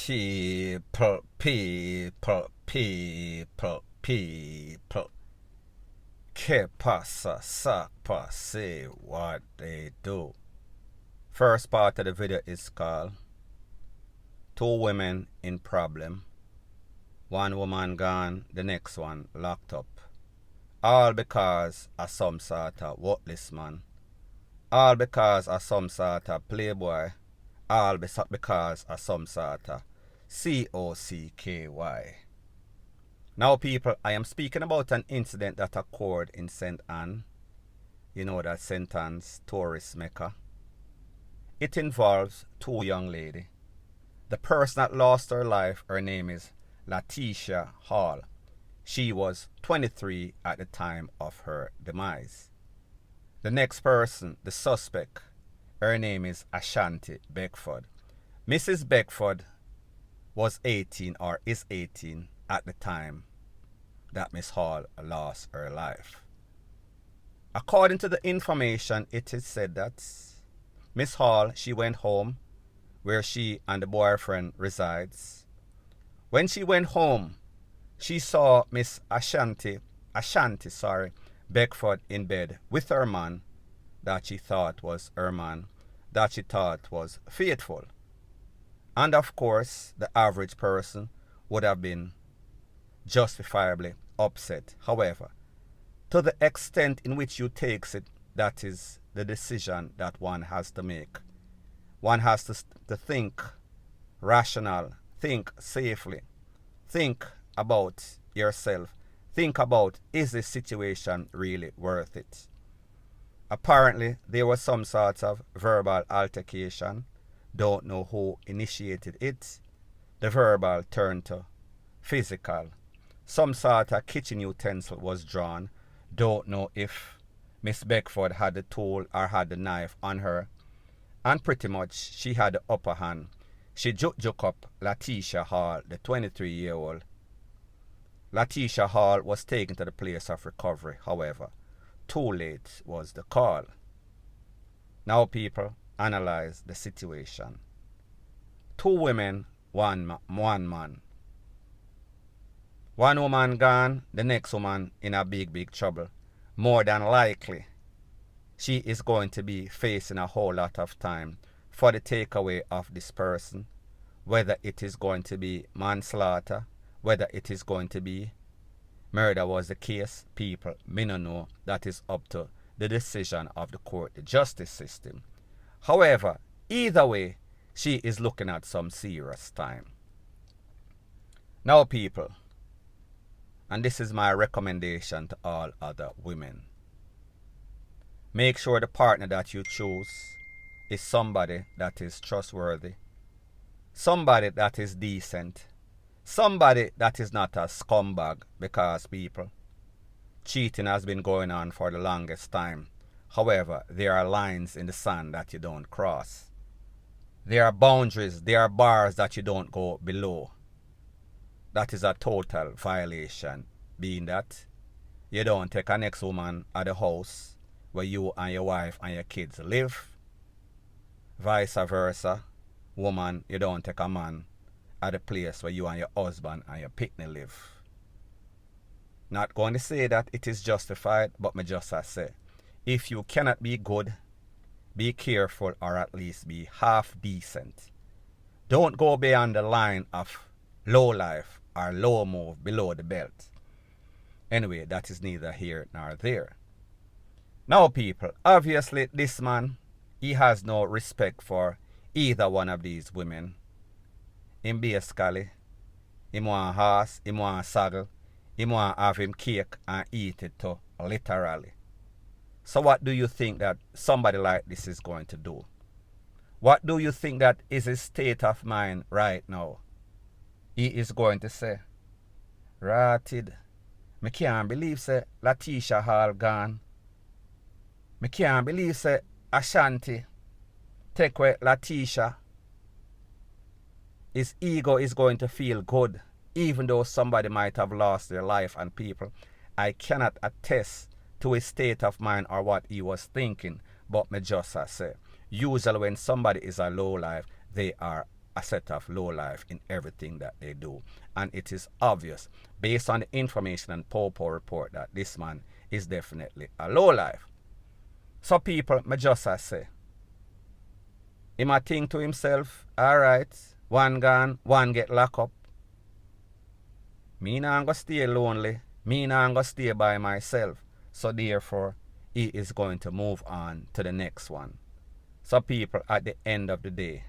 People, people, people, people. Que pasa, sa pase, what they do. First part of the video is called Two Women in Problem. One woman gone, the next one locked up. All because of some sort of worthless man. All because of some sort of playboy. All because of some sort of COCKY. Now people, I am speaking about an incident that occurred in St. Anne. You know that St. Anne's tourist mecca. It involves two young ladies. The person that lost her life, her name is Latecia Hall. She was 23 at the time of her demise. The next person, the suspect, her name is Ashanti Beckford. Mrs. Beckford was 18 or is 18 at the time that Miss Hall lost her life. According to the information, it is said that Miss Hall, she went home where she and the boyfriend resides. When she went home, she saw Miss Ashanti Beckford in bed with her man that she thought was her man, that she thought was faithful. And of course, the average person would have been justifiably upset. However, to the extent in which you takes it, that is the decision that one has to make. One has to think rational, think safely, think about yourself, think about, is this situation really worth it? Apparently, there was some sort of verbal altercation. Don't know who initiated it. The verbal turned to physical. Some sort of kitchen utensil was drawn. Don't know if Miss Beckford had the tool or had the knife on her. And pretty much she had the upper hand. She juke up Latecia Hall, the 23-year-old. Latecia Hall was taken to the place of recovery. However, too late was the call. Now people, analyze the situation. Two women, one man. One woman gone, the next woman in a big trouble. More than likely, she is going to be facing a whole lot of time for the takeaway of this person. Whether it is going to be manslaughter, whether it is going to be murder was the case, people, me no know. That is up to the decision of the court, the justice system. However, either way, she is looking at some serious time. Now people, and this is my recommendation to all other women. Make sure the partner that you choose is somebody that is trustworthy, somebody that is decent, somebody that is not a scumbag, because people, cheating has been going on for the longest time. However, there are lines in the sand that you don't cross. There are boundaries, there are bars that you don't go below. That is a total violation, being that you don't take a next woman at the house where you and your wife and your kids live. Vice versa, woman, you don't take a man at the place where you and your husband and your pitney live. Not going to say that it is justified, but me just say, if you cannot be good, be careful, or at least be half decent. Don't go beyond the line of low life or low move below the belt. Anyway, that is neither here nor there. Now people, obviously this man, he has no respect for either one of these women. Him basically, him want horse, him want saddle, him want have him cake and eat it too, literally. So what do you think that somebody like this is going to do? What do you think that is his state of mind right now? He is going to say, "Ratted, me can't believe say Latecia Hall gone. Me can't believe say Ashanti take away Latecia." His ego is going to feel good, even though somebody might have lost their life. And people, I cannot attest to his state of mind or what he was thinking, but me just say, usually when somebody is a low life, they are a set of low life in everything that they do. And it is obvious, based on the information and Popo report, that this man is definitely a low life. So people, me just say, he might think to himself, alright, one gone, one get locked up. Me not gonna stay lonely. Me not gonna stay by myself. So therefore, he is going to move on to the next one. So people, at the end of the day,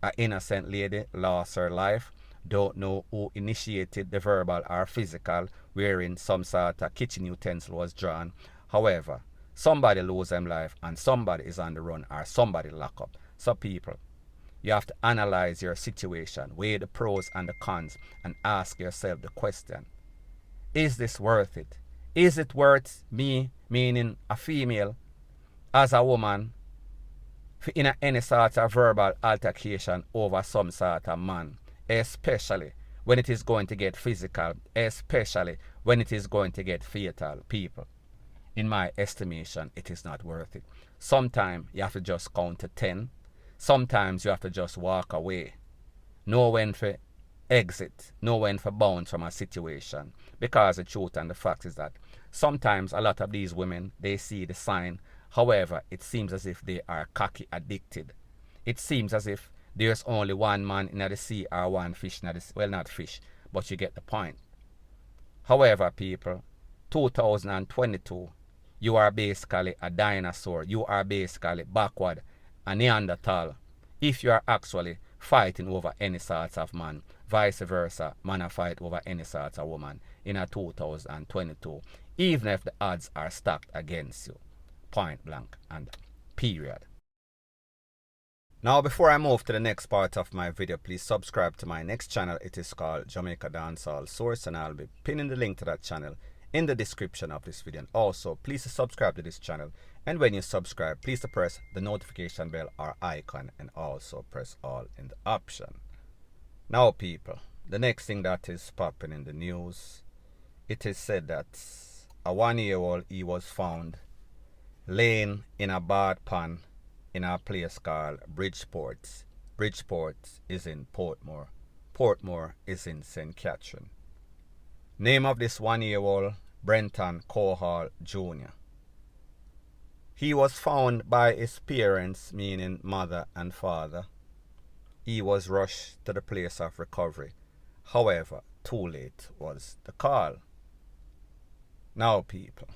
an innocent lady lost her life. Don't know who initiated the verbal or physical, wherein some sort of kitchen utensil was drawn. However, somebody lose them life and somebody is on the run or somebody lock up. So people, you have to analyze your situation, weigh the pros and the cons, and ask yourself the question, is this worth it? Is it worth me, meaning a female, as a woman, in any sort of verbal altercation over some sort of man, especially when it is going to get physical, especially when it is going to get fatal, people? In my estimation, it is not worth it. Sometimes you have to just count to 10. Sometimes you have to just walk away. Know when to exit. Know when to bounce from a situation. Because the truth and the fact is that sometimes a lot of these women, they see the sign. However, it seems as if they are cocky addicted. It seems as if there's only one man in the sea or one fish in the sea. Well, not fish, but you get the point. However, people, 2022, you are basically a dinosaur. You are basically backward, a Neanderthal. If you are actually fighting over any sorts of man, vice versa, man a fight over any sorts of woman in a 2022, even if the odds are stacked against you. Point blank and period. Now, before I move to the next part of my video, please subscribe to my next channel. It is called Jamaica Dancehall Source, and I'll be pinning the link to that channel in the description of this video. And also, please subscribe to this channel, and when you subscribe, please press the notification bell or icon, and also press all in the option. Now people, the next thing that is popping in the news, it is said that a 1-year-old, he was found laying in a bath pan in a place called Bridgeport. Bridgeport is in Portmore. Portmore is in St. Catherine. Name of this 1-year-old, Brenton Cohall Jr. He was found by his parents, meaning mother and father. He was rushed to the place of recovery. However, too late was the call. Now people,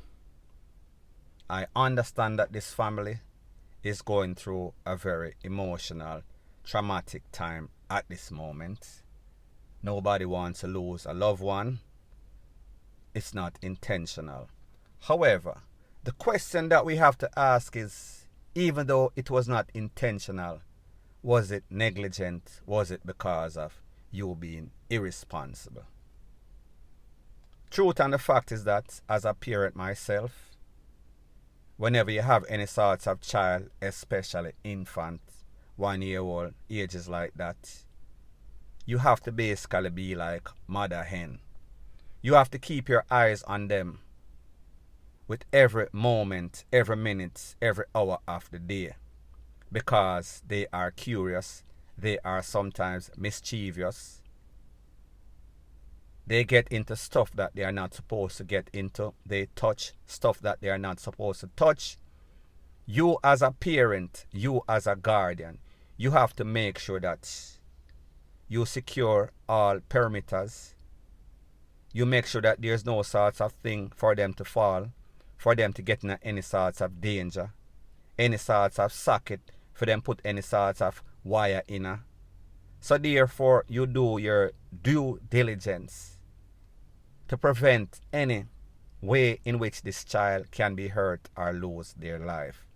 I understand that this family is going through a very emotional, traumatic time at this moment. Nobody wants to lose a loved one. It's not intentional. However, the question that we have to ask is, even though it was not intentional, was it negligent? Was it because of you being irresponsible? Truth and the fact is that, as a parent myself, whenever you have any sorts of child, especially infant, 1-year-old, ages like that, you have to basically be like mother hen. You have to keep your eyes on them with every moment, every minute, every hour of the day. Because they are curious, they are sometimes mischievous. They get into stuff that they are not supposed to get into. They touch stuff that they are not supposed to touch. You as a parent, you as a guardian, you have to make sure that you secure all perimeters. You make sure that there's no sorts of thing for them to fall, for them to get in any sorts of danger, any sorts of socket, for them put any sorts of wire in her. So therefore, you do your due diligence to prevent any way in which this child can be hurt or lose their life.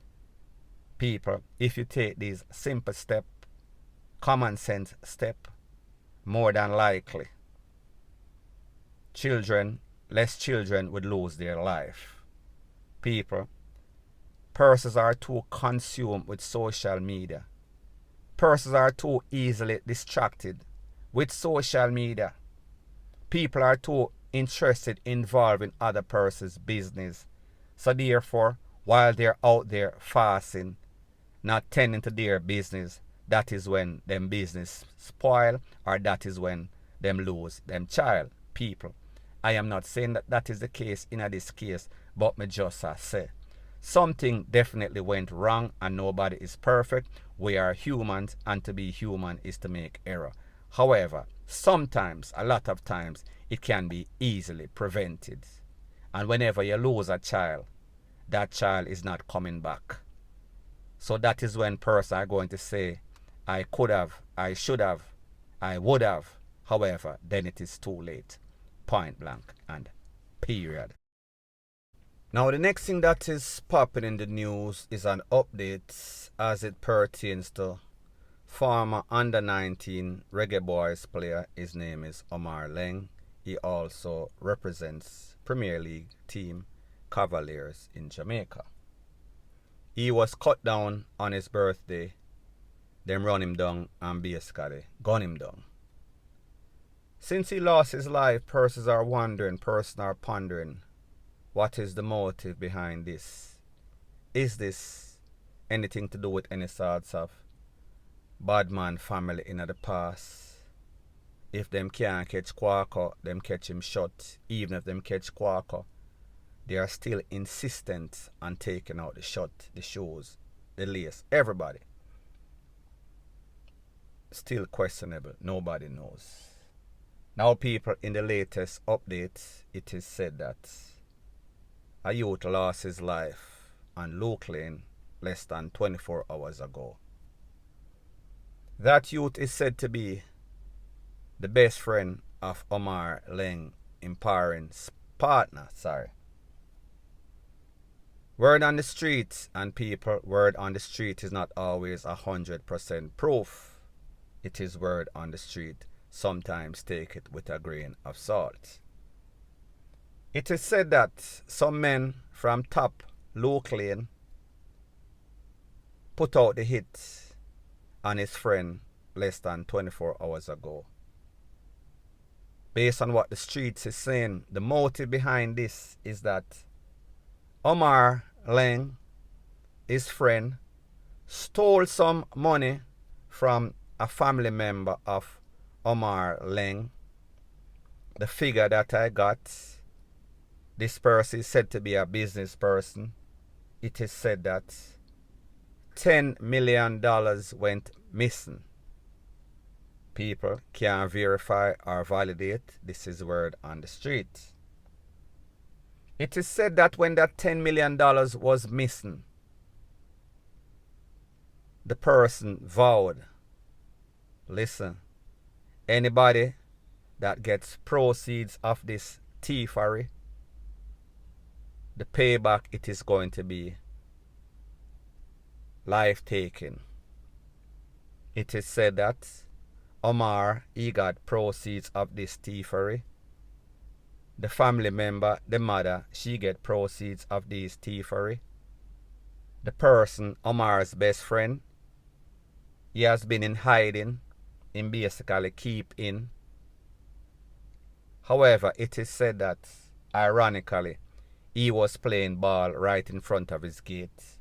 People, if you take these simple steps, common sense step, more than likely, less children would lose their life. People, persons are too consumed with social media. Persons are too easily distracted with social media. People are too interested involved in other person's business. So therefore, while they're out there fasting, not tending to their business, that is when them business spoil, or that is when them lose them child. People, I am not saying that that is the case in this case, but me just say something definitely went wrong, and nobody is perfect. We are humans, and to be human is to make error. However, sometimes, a lot of times, it can be easily prevented. And whenever you lose a child, that child is not coming back. So that is when person are going to say, I could have, I should have, I would have. However, then it is too late. Point blank and period. Now the next thing that is popping in the news is an update as it pertains to former under-19 Reggae Boys player. His name is Omar Leng. He also represents Premier League team Cavaliers in Jamaica. He was cut down on his birthday. Them run him down and basically gun him down. Since he lost his life, persons are wondering, persons are pondering, what is the motive behind this? Is this anything to do with any sorts of bad man family in the past? If them can't catch Quaker, them catch him shot. Even if them catch Quaker, they are still insistent on taking out the shot, the shoes, the lace, everybody. Still questionable. Nobody knows. Now, people, in the latest update, it is said that a youth lost his life on Luke Lane less than 24 hours ago. That youth is said to be the best friend of Omar Leng, Imparin's partner. Word on the street, and people, word on the street is not always 100% proof. It is word on the street. Sometimes take it with a grain of salt. It is said that some men from top Luke Lane put out the hit on his friend less than 24 hours ago. Based on what the streets is saying, the motive behind this is that Omar Leng, his friend, stole some money from a family member of Omar Leng. The figure that I got, this person is said to be a business person. It is said that $10 million went missing. People can't verify or validate. This is word on the street. It is said that when that $10 million was missing, the person vowed, listen, anybody that gets proceeds of this thievery, the payback, it is going to be life-taking. It is said that Omar, he got proceeds of this thievery. The family member, the mother, she get proceeds of these thievery. The person, Omar's best friend, he has been in hiding, in basically keep in. However, it is said that, ironically, he was playing ball right in front of his gate,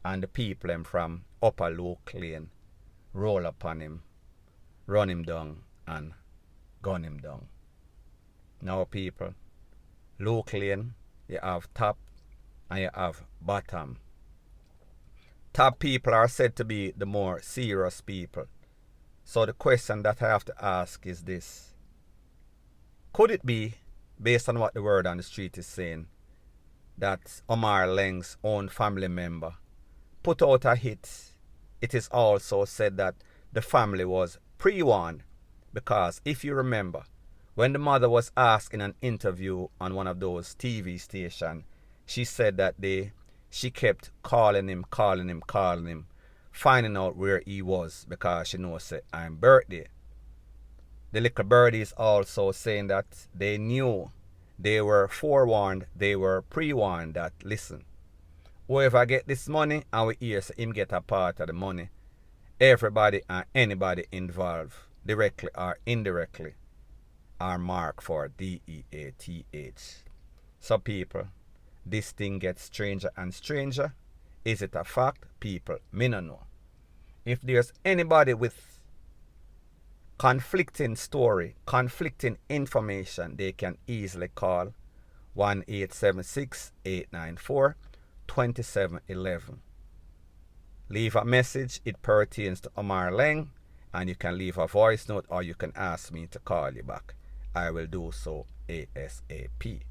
and the people from Upper Luke Lane roll upon him, run him down, and gun him down. Now, people, Luke Lane, you have top and you have bottom. Top people are said to be the more serious people. So the question that I have to ask is this. Could it be, based on what the word on the street is saying, that Omar Leng's own family member put out a hit? It is also said that the family was pre-warned, because if you remember, when the mother was asked in an interview on one of those TV stations, she said that she kept calling him, finding out where he was, because she knows that I'm birthday. The little birdie is also saying that they knew, they were forewarned, they were pre-warned that, listen, whoever get this money and we hear so him get a part of the money, everybody and anybody involved, directly or indirectly, are marked for DEATH. So people, this thing gets stranger and stranger. Is it a fact? People, me no know. if there's anybody with conflicting story, conflicting information, they can easily call 1-876-894-2711. Leave a message. It pertains to Omar Leng, and you can leave a voice note or you can ask me to call you back. I will do so ASAP.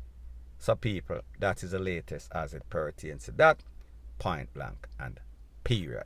So people, that is the latest as it pertains to that, point blank and period.